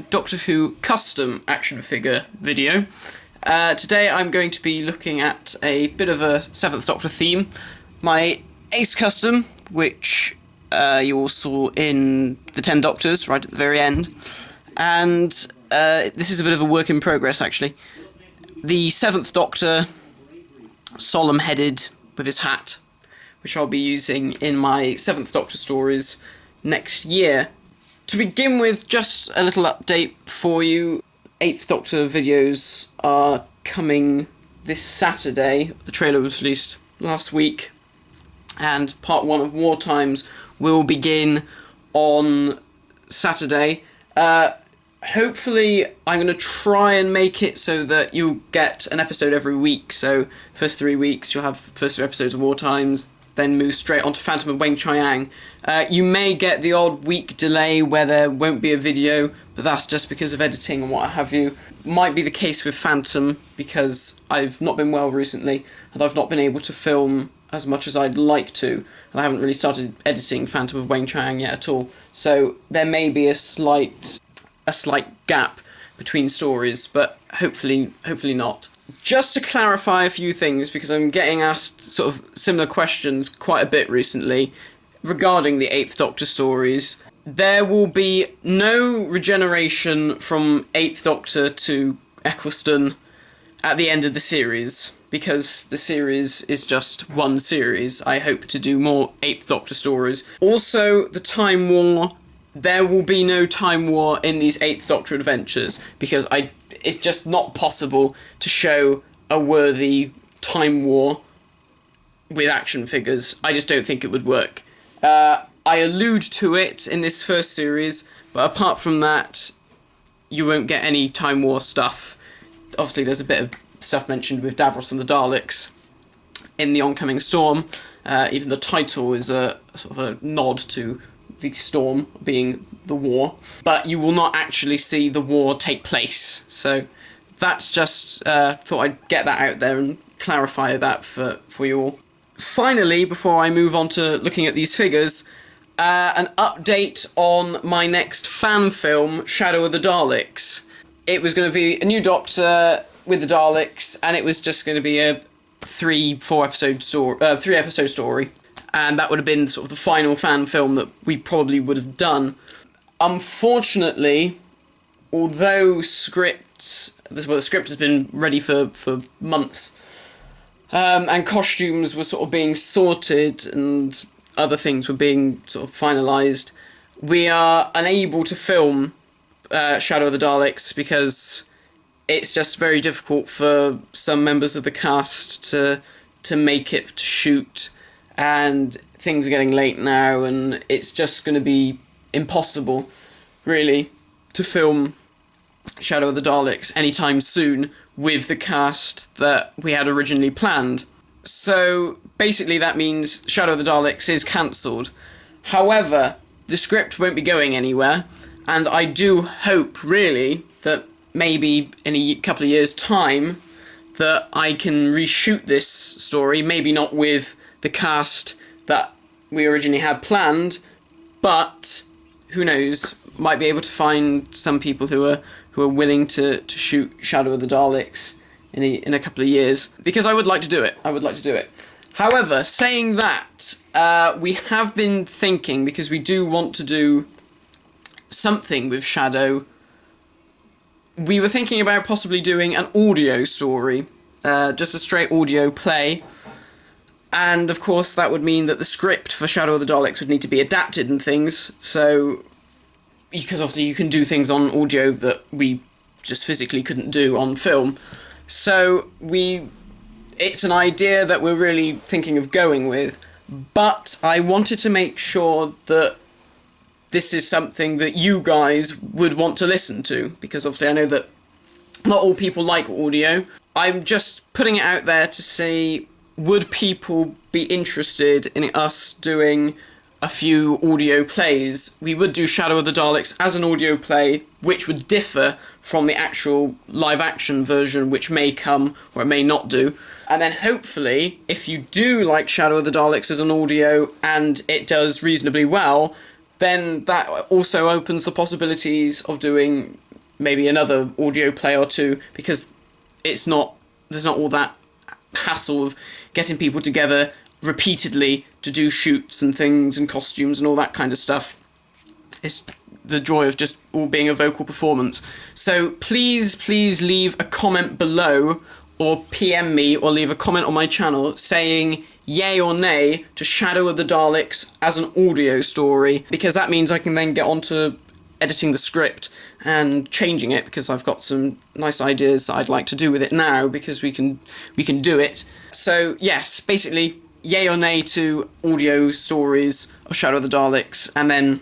Doctor Who custom action figure video. Today I'm going to be looking at a bit of a 7th Doctor theme. My Ace custom, which you all saw in the 10 Doctors right at the very end. And this is a bit of a work in progress, actually. The 7th Doctor, solemn headed with his hat, which I'll be using in my 7th Doctor stories next year. To begin with, just a little update for you. 8th Doctor videos are coming this Saturday. The trailer was released last week, and part 1 of War Times will begin on Saturday. Hopefully I'm going to try and make it so that you'll get an episode every week. So first 3 weeks you'll have first 3 episodes of War Times, then move straight on to Phantom of Weng-Chiang. You may get the odd week delay where there won't be a video, but that's just because of editing and what have you. Might be the case with Phantom, because I've not been well recently, and I've not been able to film as much as I'd like to, and I haven't really started editing Phantom of Weng-Chiang yet at all. So there may be a slight gap between stories, but hopefully not. Just to clarify a few things, because I'm getting asked sort of similar questions quite a bit recently regarding the 8th Doctor stories. There will be no regeneration from 8th Doctor to Eccleston at the end of the series, because the series is just one series. I hope to do more 8th Doctor stories. Also, the Time War. There will be no Time War in these 8th Doctor adventures, because it's just not possible to show a worthy Time War with action figures. I just don't think it would work. I allude to it in this first series, but apart from that, you won't get any Time War stuff. Obviously, there's a bit of stuff mentioned with Davros and the Daleks in the oncoming storm. Even the title is a sort of a nod to the storm being the war, but you will not actually see the war take place. So that's just, thought I'd get that out there and clarify that for you all. Finally, before I move on to looking at these figures, an update on my next fan film, Shadow of the Daleks. It was going to be a new Doctor with the Daleks, and it was just going to be a 3 episode story. And that would have been sort of the final fan film that we probably would have done. Unfortunately, although the script has been ready for months, and costumes were sort of being sorted and other things were being sort of finalised, we are unable to film Shadow of the Daleks because it's just very difficult for some members of the cast to make it to shoot, and things are getting late now, and it's just going to be impossible, really, to film Shadow of the Daleks anytime soon with the cast that we had originally planned. So basically that means Shadow of the Daleks is cancelled. However, the script won't be going anywhere, and I do hope, really, that maybe in a couple of years' time that I can reshoot this story, maybe not with the cast that we originally had planned, but who knows, might be able to find some people who are willing to shoot Shadow of the Daleks in a couple of years, because I would like to do it. However, saying that, we have been thinking, because we do want to do something with Shadow, we were thinking about possibly doing an audio story, just a straight audio play. And of course that would mean that the script for Shadow of the Daleks would need to be adapted and things, so because obviously you can do things on audio that we just physically couldn't do on film. So it's an idea that we're really thinking of going with, but I wanted to make sure that this is something that you guys would want to listen to, because obviously I know that not all people like audio. I'm just putting it out there to say, would people be interested in us doing a few audio plays? We would do Shadow of the Daleks as an audio play, which would differ from the actual live-action version, which may come or it may not do. And then hopefully, if you do like Shadow of the Daleks as an audio and it does reasonably well, then that also opens the possibilities of doing maybe another audio play or two, because there's not all that hassle of getting people together repeatedly to do shoots and things and costumes and all that kind of stuff. It's the joy of just all being a vocal performance. So please leave a comment below, or PM me, or leave a comment on my channel saying yay or nay to Shadow of the Daleks as an audio story, because that means I can then get on to editing the script and changing it, because I've got some nice ideas that I'd like to do with it now, because we can do it. So yes, basically yay or nay to audio stories of Shadow of the Daleks, and then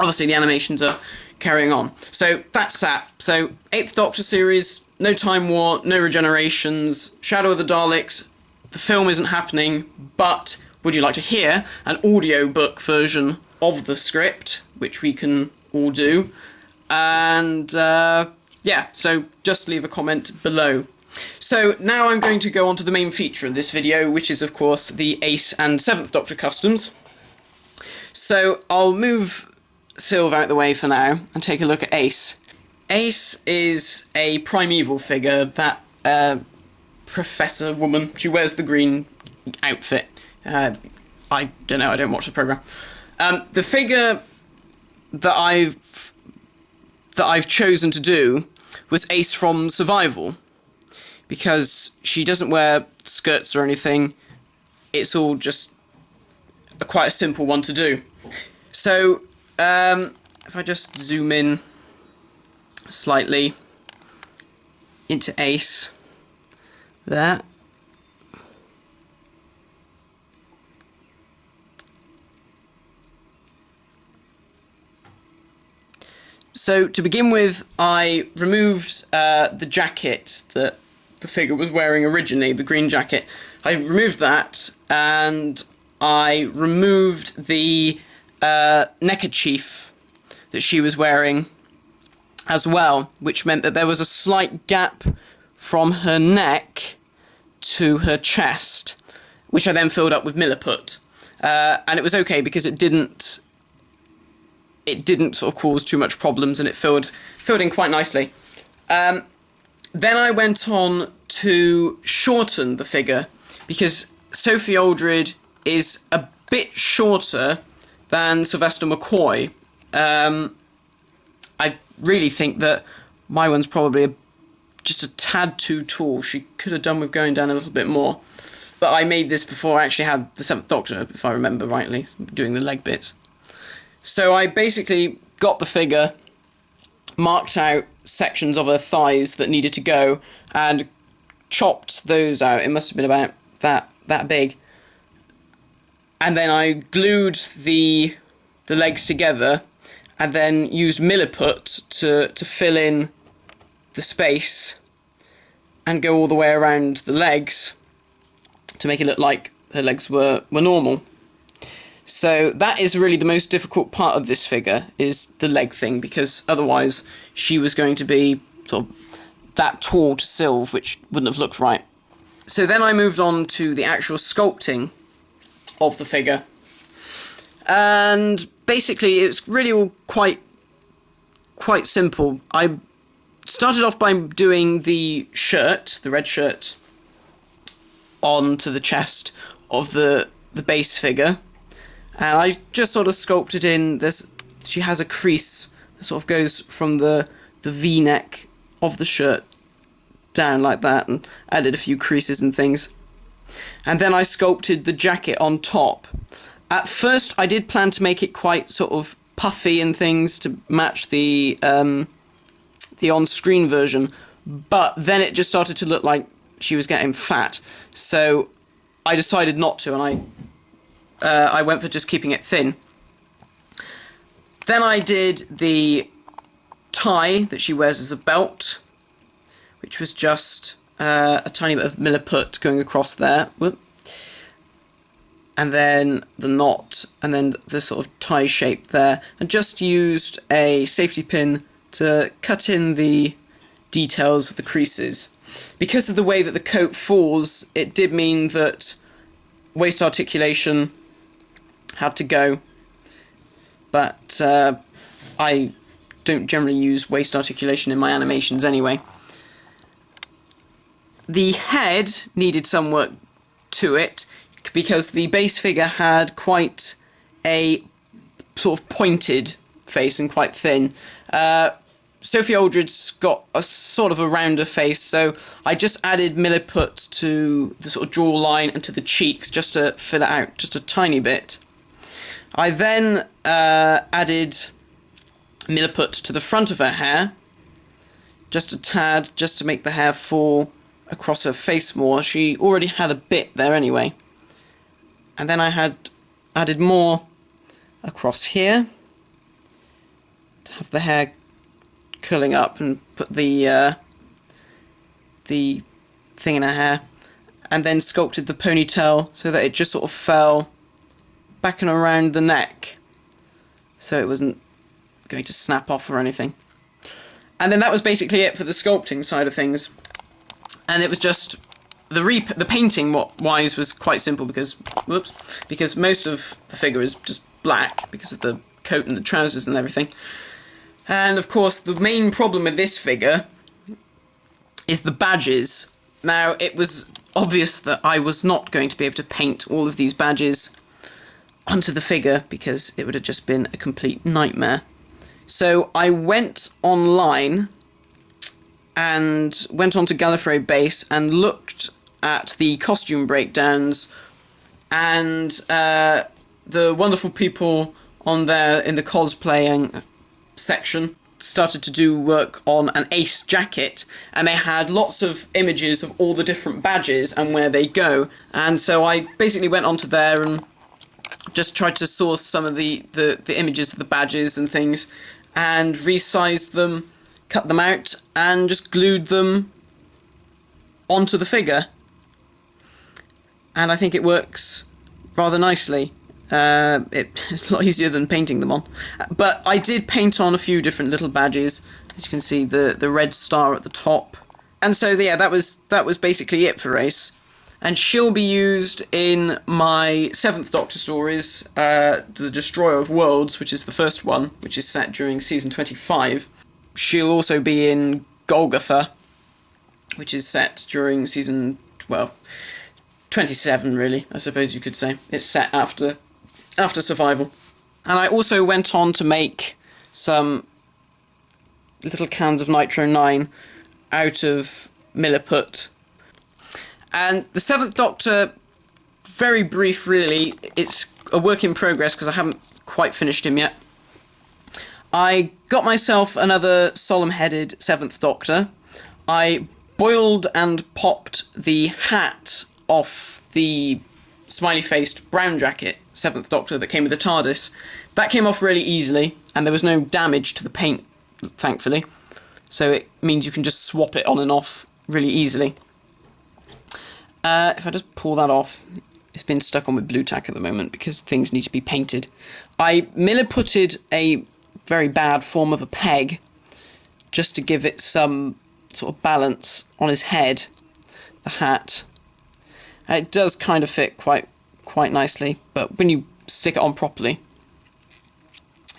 obviously the animations are carrying on. So that's that. So 8th Doctor series, no Time War, no regenerations, Shadow of the Daleks. The film isn't happening, but would you like to hear an audiobook version of the script, which we can all do? And yeah, so just leave a comment below. So now I'm going to go on to the main feature of this video, which is of course the Ace and 7th Doctor customs. So I'll move Sylve out the way for now and take a look at Ace. Ace is a primeval figure, that professor woman. She wears the green outfit. I don't know, I don't watch the programme. The figure that I've chosen to do was Ace from Survival, because she doesn't wear skirts or anything. It's all just quite a simple one to do. So if I just zoom in slightly into Ace, there. So to begin with, I removed the jacket that the figure was wearing originally, the green jacket. I removed that, and I removed the neckerchief that she was wearing as well, which meant that there was a slight gap from her neck to her chest, which I then filled up with Milliput. And it was okay, because it didn't sort of cause too much problems, and it filled in quite nicely. Then I went on to shorten the figure, because Sophie Aldred is a bit shorter than Sylvester McCoy. I really think that my one's probably just a tad too tall. She could have done with going down a little bit more. But I made this before I actually had the 7th Doctor, if I remember rightly, doing the leg bits. So I basically got the figure, marked out sections of her thighs that needed to go, and chopped those out. It must have been about that big. And then I glued the legs together, and then used Milliput to fill in the space and go all the way around the legs to make it look like her legs were normal. So that is really the most difficult part of this figure, is the leg thing, because otherwise she was going to be sort of that tall to Sylve, which wouldn't have looked right. So then I moved on to the actual sculpting of the figure. And basically it's really all quite simple. I started off by doing the shirt, the red shirt, onto the chest of the base figure. And I just sort of sculpted in this. She has a crease that sort of goes from the V-neck of the shirt down like that, and added a few creases and things. And then I sculpted the jacket on top. At first I did plan to make it quite sort of puffy and things to match the on-screen version, but then it just started to look like she was getting fat. So I decided not to, and I went for just keeping it thin. Then I did the tie that she wears as a belt, which was just a tiny bit of Milliput going across there. Whoop. And then the knot, and then the sort of tie shape there. And just used a safety pin to cut in the details of the creases. Because of the way that the coat falls, it did mean that waist articulation had to go. But I don't generally use waist articulation in my animations anyway. The head needed some work to it, because the base figure had quite a sort of pointed face and quite thin. Sophie Aldred's got a sort of a rounder face, so I just added Milliput to the sort of jawline and to the cheeks just to fill it out just a tiny bit. I then added Milliput to the front of her hair, just a tad, just to make the hair fall across her face more. She already had a bit there anyway. And then I had added more across here to have the hair curling up, and put the thing in her hair, and then sculpted the ponytail so that it just sort of fell back and around the neck, so it wasn't going to snap off or anything. And then that was basically it for the sculpting side of things. And it was just the painting wise was quite simple, because most of the figure is just black because of the coat and the trousers and everything. And of course the main problem with this figure is the badges. Now, it was obvious that I was not going to be able to paint all of these badges onto the figure, because it would have just been a complete nightmare. So I went online and went onto Gallifrey Base and looked at the costume breakdowns, and the wonderful people on there in the cosplaying section started to do work on an Ace jacket, and they had lots of images of all the different badges and where they go. And so I basically went onto there and just tried to source some of the images of the badges and things, and resized them, cut them out, and just glued them onto the figure. And I think it works rather nicely. It's a lot easier than painting them on. But I did paint on a few different little badges. As you can see, the red star at the top. And so, yeah, that was basically it for Ace. And she'll be used in my 7th Doctor stories, The Destroyer of Worlds, which is the first one, which is set during season 25. She'll also be in Golgotha, which is set during season, 27, really, I suppose you could say. It's set after Survival. And I also went on to make some little cans of Nitro 9 out of Milliput. And the 7th Doctor, very brief really, it's a work in progress because I haven't quite finished him yet. I got myself another solemn-headed 7th Doctor. I boiled and popped the hat off the smiley-faced brown jacket 7th Doctor that came with the TARDIS. That came off really easily, and there was no damage to the paint, thankfully. So it means you can just swap it on and off really easily. If I just pull that off, it's been stuck on with blue tack at the moment because things need to be painted. I milliputted a very bad form of a peg just to give it some sort of balance on his head, the hat. And it does kind of fit quite nicely, but when you stick it on properly,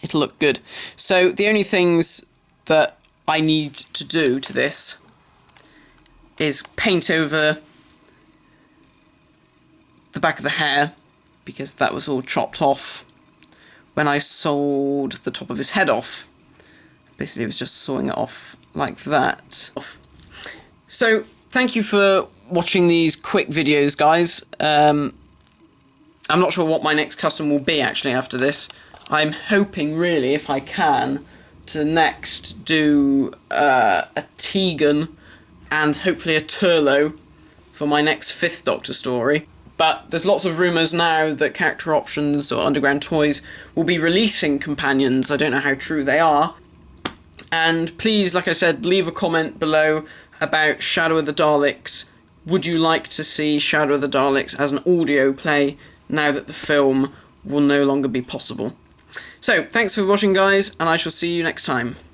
it'll look good. So the only things that I need to do to this is paint over the back of the hair, because that was all chopped off when I sawed the top of his head off. Basically, it was just sawing it off like that. So, thank you for watching these quick videos, guys. I'm not sure what my next custom will be, actually, after this. I'm hoping, really, if I can, to next do a Tegan and hopefully a Turlo for my next 5th Doctor story. But there's lots of rumours now that Character Options or Underground Toys will be releasing companions. I don't know how true they are. And please, like I said, leave a comment below about Shadow of the Daleks. Would you like to see Shadow of the Daleks as an audio play now that the film will no longer be possible? So, thanks for watching, guys, and I shall see you next time.